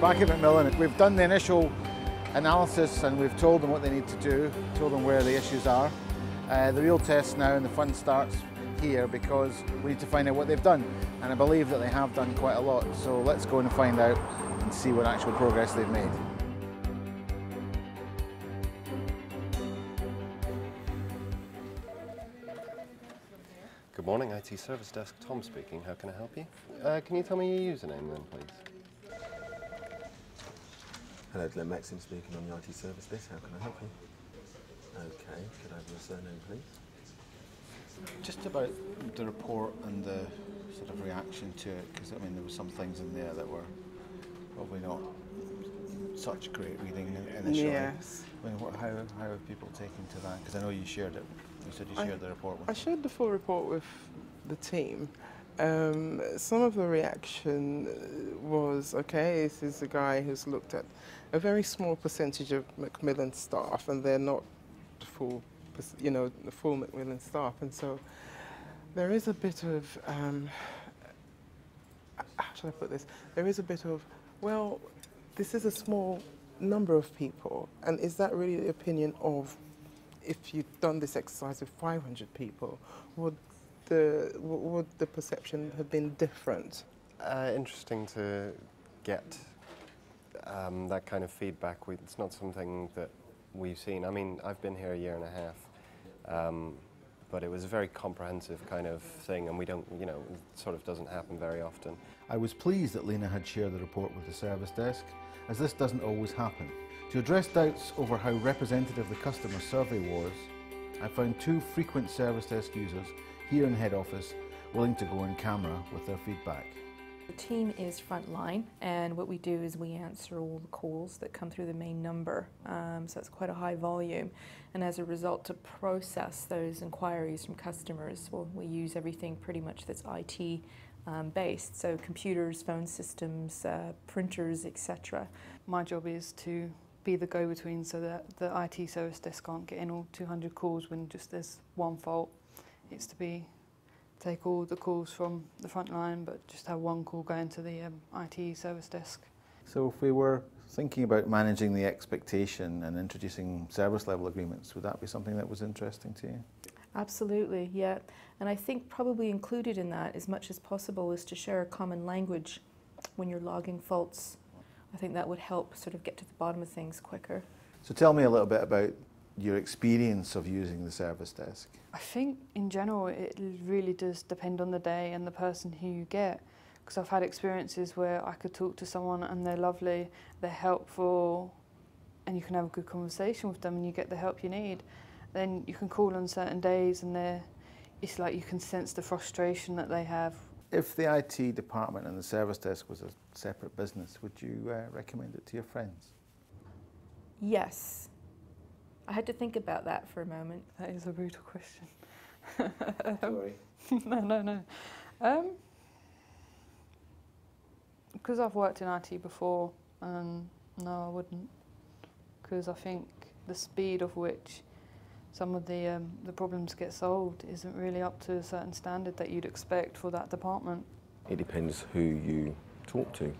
Back at Macmillan, we've done the initial analysis and we've told them what they need to do, told them where the issues are. The real test now and the fun starts here because we need to find out what they've done. And I believe that they have done quite a lot. So let's go and find out and see what actual progress they've made. Good morning, IT Service Desk, Tom speaking. How can I help you? Can you tell me your username then, please? Hello, Glenn Maxim speaking on the IT Service Desk. How can I help you? Okay, could I have your surname, please? Just about the report and the sort of reaction to it, because I mean there were some things in there that were probably not such great reading initially. Yes. I mean, how have people taken to that? Because I know you shared it. You said you shared the report with I shared the full report with the team. Some of the reaction was, okay, this is a guy who's looked at a very small percentage of Macmillan staff, and they're not the full, the full Macmillan staff, and so there is a bit of, how should I put this? There is a bit of, well, this is a small number of people, and is that really the opinion of, if you'd done this exercise with 500 people, would the perception have been different? Interesting to get that kind of feedback. It's not something that we've seen. I mean, I've been here a year and a half, but it was a very comprehensive kind of thing, and we don't, it sort of doesn't happen very often. I was pleased that Lena had shared the report with the service desk, as this doesn't always happen. To address doubts over how representative the customer survey was, I found 2 frequent service desk users here in head office willing to go on camera with their feedback. The team is frontline, and what we do is we answer all the calls that come through the main number, so it's quite a high volume, and as a result to process those inquiries from customers, well, we use everything pretty much that's IT based, so computers, phone systems, printers, etc. My job is to be the go-between so that the IT service desk can't get in all 200 calls when just there's one fault. It's to take all the calls from the front line, but just have one call going to the IT service desk. So if we were thinking about managing the expectation and introducing service level agreements, would that be something that was interesting to you? Absolutely, yeah. And I think probably included in that as much as possible is to share a common language when you're logging faults. I think that would help sort of get to the bottom of things quicker. So tell me a little bit about your experience of using the service desk. I think in general it really does depend on the day and the person who you get, because I've had experiences where I could talk to someone and they're lovely, they're helpful, and you can have a good conversation with them and you get the help you need. Then you can call on certain days and it's like you can sense the frustration that they have. If the IT department and the service desk was a separate business, would you recommend it to your friends? Yes. I had to think about that for a moment. That is a brutal question. Sorry. No. Because I've worked in IT before, no, I wouldn't. Because I think the speed of which some of the problems get solved isn't really up to a certain standard that you'd expect for that department. It depends who you talk to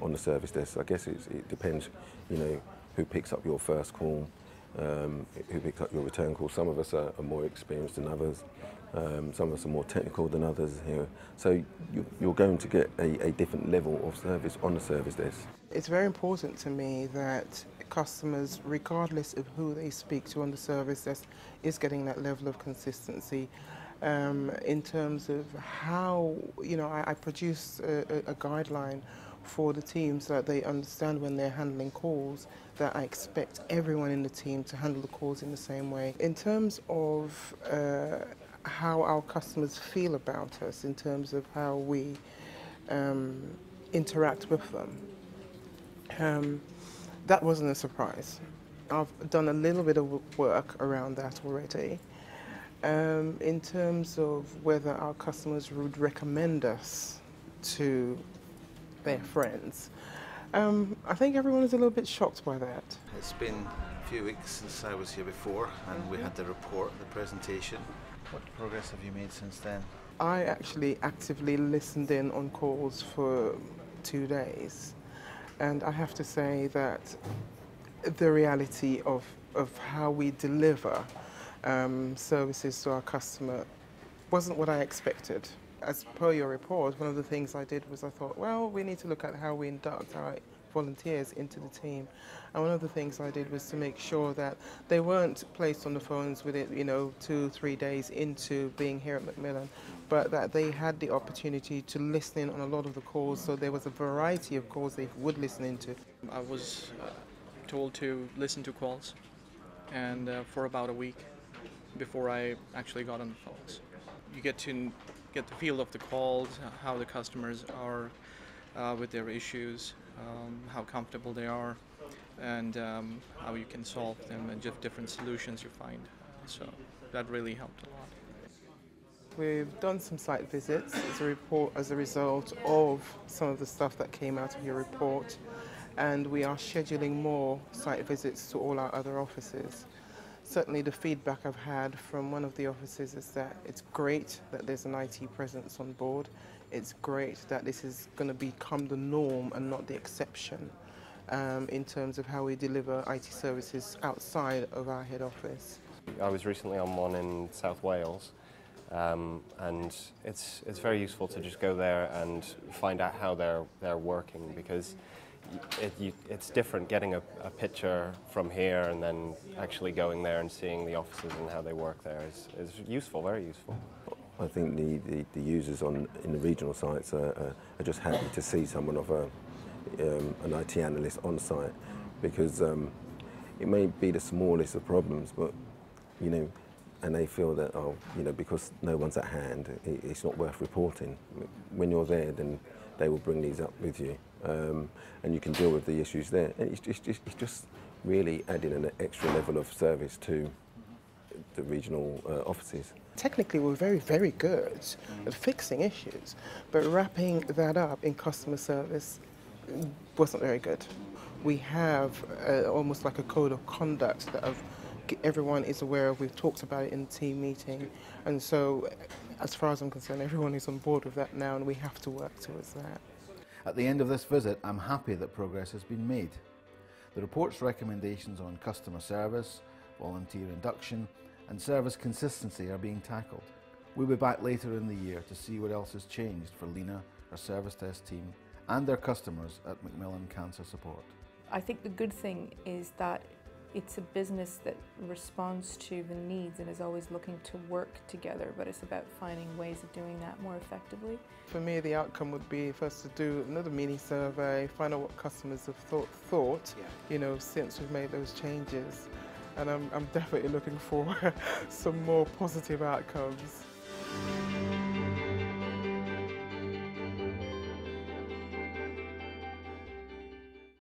on the service desk. I guess it depends, who picks up your first call, who picks up your return call. Some of us are more experienced than others. Some of us are more technical than others here. So you're going to get a different level of service on the service desk. It's very important to me that customers, regardless of who they speak to on the service desk, is getting that level of consistency in terms of how, I produce a guideline for the team so that they understand when they're handling calls that I expect everyone in the team to handle the calls in the same way. In terms of how our customers feel about us, in terms of how we interact with them, that wasn't a surprise. I've done a little bit of work around that already. In terms of whether our customers would recommend us to their friends, I think everyone is a little bit shocked by that. It's been a few weeks since I was here before and we had the report, the presentation. What progress have you made since then? I actually actively listened in on calls for 2 days. And I have to say that the reality of how we deliver services to our customer wasn't what I expected. As per your report, one of the things I did was I thought, well, we need to look at how we induct our volunteers into the team. And one of the things I did was to make sure that they weren't placed on the phones with it, 2-3 days into being here at Macmillan, but that they had the opportunity to listen in on a lot of the calls, so there was a variety of calls they would listen into. I was told to listen to calls, and for about a week before I actually got on the phones. You get to get the feel of the calls, how the customers are with their issues, how comfortable they are, and how you can solve them, and just different solutions you find. So that really helped a lot. We've done some site visits as a result of some of the stuff that came out of your report, and we are scheduling more site visits to all our other offices. Certainly the feedback I've had from one of the offices is that it's great that there's an IT presence on board. It's great that this is going to become the norm and not the exception in terms of how we deliver IT services outside of our head office. I was recently on one in South Wales, and it's very useful to just go there and find out how they're working, because it's different getting a picture from here and then actually going there and seeing the offices and how they work there is useful, very useful. I think the users in the regional sites are just happy to see someone of an IT analyst on site, because it may be the smallest of problems, but and they feel that because no one's at hand, it's not worth reporting. When you're there, then they will bring these up with you, and you can deal with the issues there. And it's just really adding an extra level of service to the regional offices. Technically, we're very, very good at fixing issues, but wrapping that up in customer service wasn't very good. We have almost like a code of conduct that everyone is aware of. We've talked about it in the team meeting, and so as far as I'm concerned, everyone is on board with that now, and we have to work towards that. At the end of this visit, I'm happy that progress has been made. The report's recommendations on customer service, volunteer induction and service consistency are being tackled. We'll be back later in the year to see what else has changed for Lena, our service desk team, and their customers at Macmillan Cancer Support. I think the good thing is that it's a business that responds to the needs and is always looking to work together, but it's about finding ways of doing that more effectively. For me, the outcome would be for us to do another mini survey, find out what customers have thought since we've made those changes. And I'm definitely looking for some more positive outcomes.